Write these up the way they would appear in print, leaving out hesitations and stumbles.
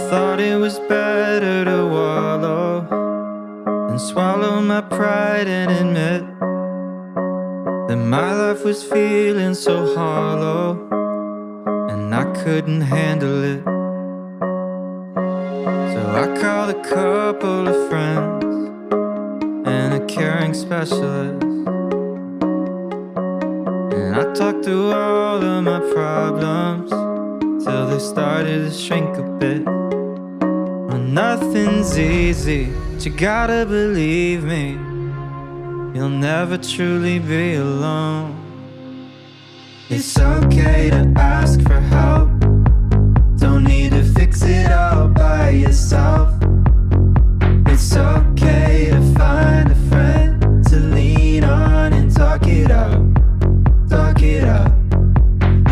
thought it was better to wallow and swallow my pride and admit that my life was feeling so hollow and I couldn't handle it. So I called a couple of friends and a caring specialist, and I talked through all of my problems till they started to shrink a bit. Well, nothing's easy, but you gotta believe me, you'll never truly be alone. It's okay to ask for help, don't need to fix it all by yourself. It's okay to find a friend to lean on and talk it out, talk it out.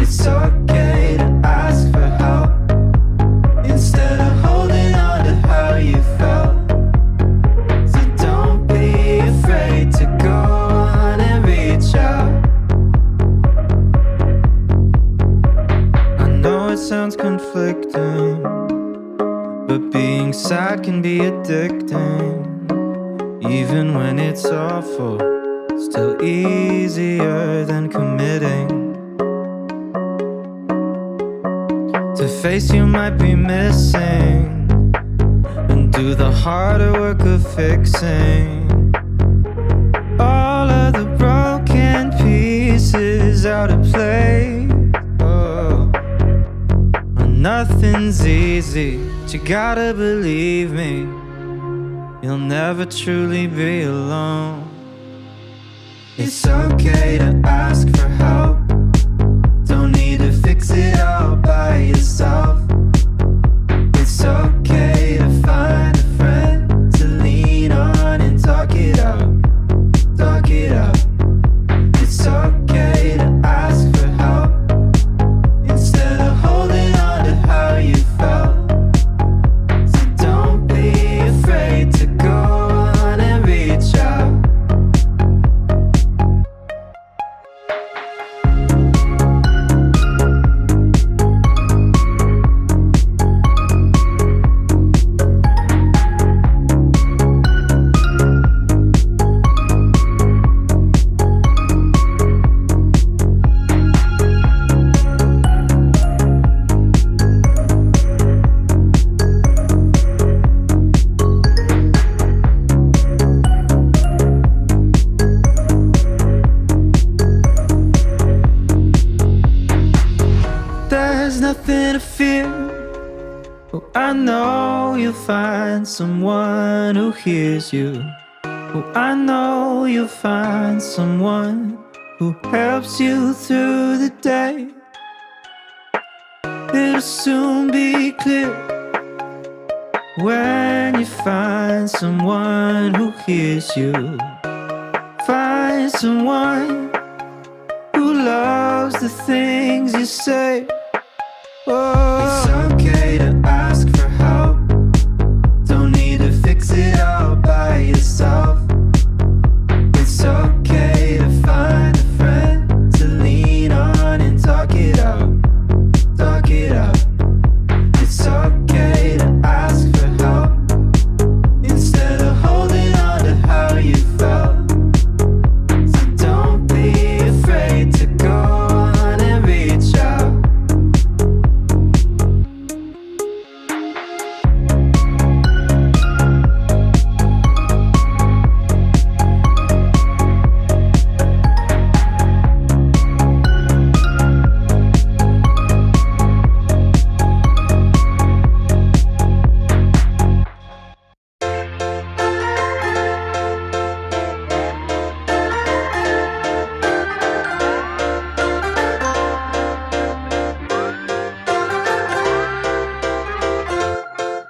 It's okay to ask for help instead of holding on to how you felt. So don't be afraid to go on and reach out. I know it sounds conflicting, but being sad can be addicting. Even when it's awful, still easier than committing. To face you might be missing and do the harder work of fixing all of the broken pieces out of place. Oh. Well, nothing's easy, but you gotta believe me, you'll never truly be alone. It's okay to ask for help, don't need to fix it all by yourself. It's okay to find a friend to lean on and talk it out, talk it out. It's okay to ask for help instead of holding on to how you felt. So don't be afraid to go on and reach out. There's nothing to fear. Oh, I know you'll find someone who hears you. Oh, I know you'll find someone who helps you through the day. It'll soon be clear when you find someone who hears you. Find someone who loves the things you say. Oh. It's okay to ask for help, don't need to fix it all by yourself. It's okay to find a friend to lean on and talk it out, talk it out. It's okay to ask for help instead of holding on to how you felt. So don't be afraid to go on and reach out.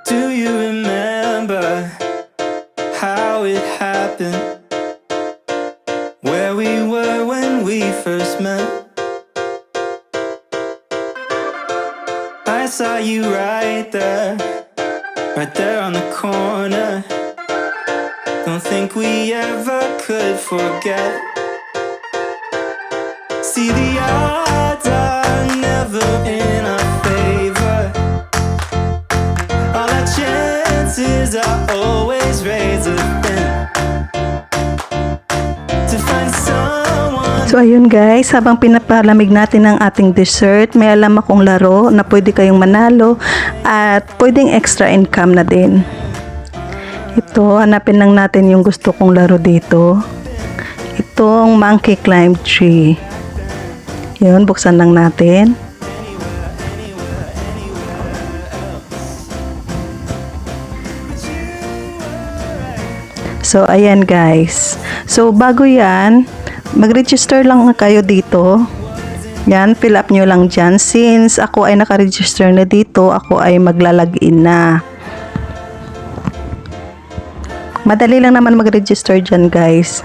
Do you remember how it happened? Where we were when we first met? I saw you right there on the corner. Don't think we ever could forget. See, the odds are never in our favor. So ayun guys, habang pinapalamig natin ang ating dessert, may alam akong laro na pwede kayong manalo at pwedeng extra income na din. Ito, hanapin lang natin yung gusto kong laro dito. Itong monkey climb tree. Yun, buksan lang natin. So ayan guys. So bago yan, mag-register lang kayo dito. Yan, fill up nyo lang dyan. Since ako ay naka-register na dito, ako ay maglalagin na. Madali lang naman mag-register dyan guys.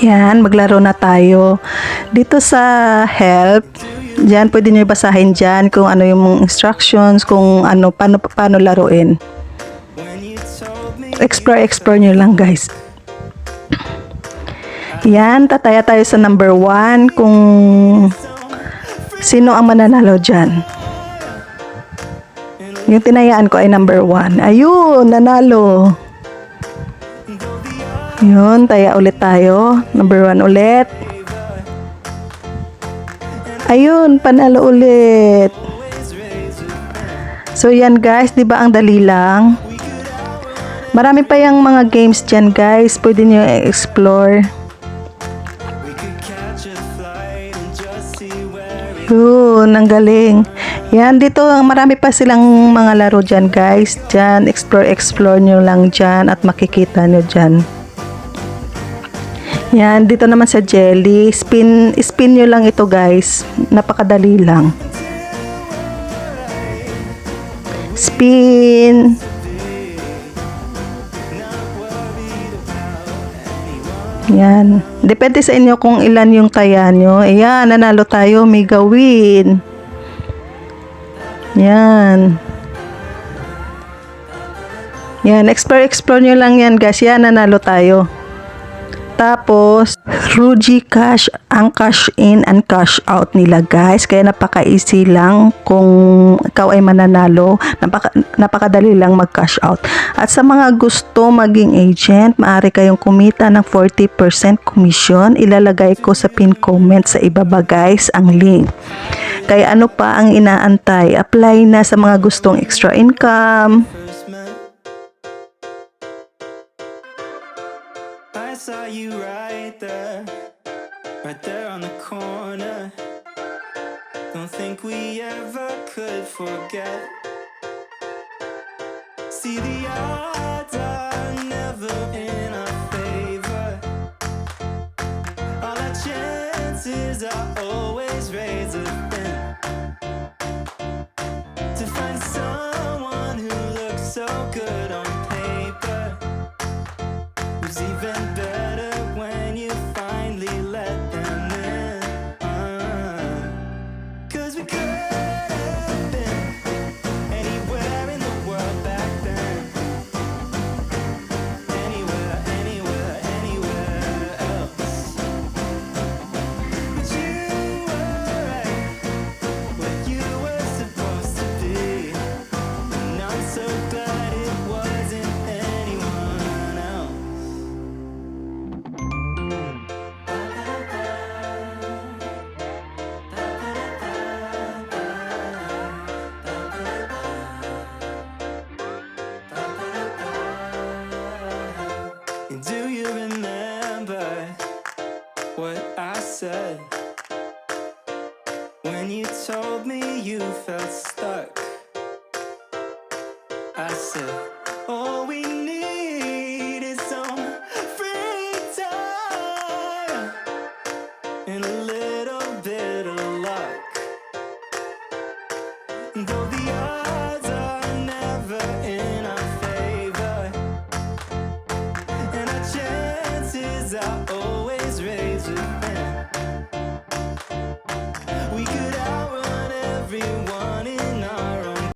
Yan, maglaro na tayo. Dito sa help, dyan pwede nyo basahin dyan kung ano yung instructions, kung ano, paano laruin. Explore nyo lang guys. Yan, tataya tayo sa number 1 kung sino ang mananalo dyan. Yung tinayaan ko ay number 1. Ayun, nanalo. Yun, taya ulit tayo. Number 1 ulit. Ayun, panalo ulit. So yan guys, di ba ang dali lang? Marami pa yung mga games dyan guys. Pwede nyo i-explore. Yun, ang galing. Yan, dito marami pa silang mga laro dyan guys. Dyan, explore nyo lang dyan at makikita nyo dyan. Yan, dito naman sa jelly. Spin nyo lang ito guys. Napakadali lang. Spin. Yan. Depende sa inyo kung ilan yung taya nyo. Ayan, nanalo tayo. May gawin. Yan. Yan. Explore nyo lang yan guys. Yan, nanalo tayo. Tapos, Ruji Cash ang cash in and cash out nila guys. Kaya napaka-easy lang kung ikaw ay mananalo. Napakadali lang mag-cash out. At sa mga gusto maging agent, maaari kayong kumita ng 40% commission. Ilalagay ko sa pin comment sa ibaba guys ang link. Kaya ano pa ang inaantay? Apply na sa mga gustong extra income. I saw you right there on the corner. Don't think we ever could forget. See, the odds are never in our favor. All our chances are always razor thin. To find someone who looks so good on paper, who's even better when you finally let them in. 'Cause we could have been anywhere in the world back then. Anywhere else. But you were right where you were supposed to be. And I'm so glad it wasn't anyone else. Do you remember what I said when you told me you felt stuck? I said, all we need is some free time and a little bit of luck. Though the